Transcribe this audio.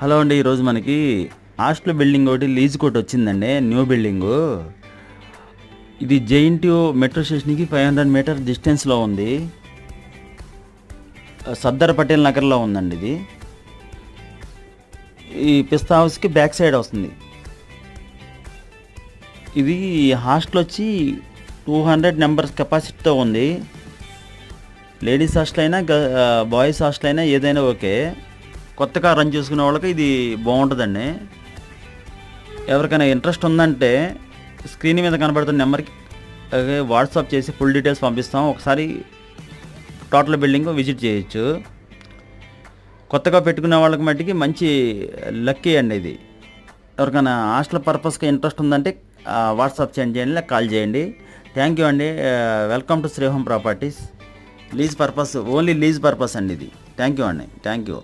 Hello అండి. ఈరోజు మనకి హాస్టల్ బిల్డింగ్ ఒకటి లీజ్ కొట్టి వచ్చిందండి. New building. ఇది జేఎన్‌టీయూ మెట్రో స్టేషన్‌కి 500 మీటర్ డిస్టెన్స్‌లో ఉంది. సర్దార్ పటేల్ నగర్‌లో ఉందండి ఇది. ఈ పిస్తా హౌస్‌కి బ్యాక్ సైడ్ వస్తుంది. ఇది హాస్టల్ వచ్చి 200 మెంబర్స్ కెపాసిటీతో ఉంది. లేడీస్ హాస్టల్ అయినా బాయ్స్ హాస్టల్ అయినా ఏదైనా ఓకే. కొత్తగా రన్ చేసుకునే వాళ్ళకి ఇది బాగుంటుందండి. ఎవరికైనా ఇంట్రెస్ట్ ఉందంటే స్క్రీన్ మీద కనబడుతున్న నెంబర్కి వాట్సాప్ చేసి ఫుల్ డీటెయిల్స్ పంపిస్తాం. ఒకసారి టోటల్ బిల్డింగ్ విజిట్ చేయొచ్చు. కొత్తగా పెట్టుకునే వాళ్ళకి మట్టికి మంచి లక్కీ అండి ఇది. ఎవరికైనా హాస్టల్ పర్పస్గా ఇంట్రెస్ట్ ఉందంటే వాట్సాప్ సెండ్ చేయండి, లేక కాల్ చేయండి. థ్యాంక్ యూ అండి. Welcome to Shri home properties. Lease purpose, only lease purpose అండి ఇది. థ్యాంక్ యూ అండి. Thank you.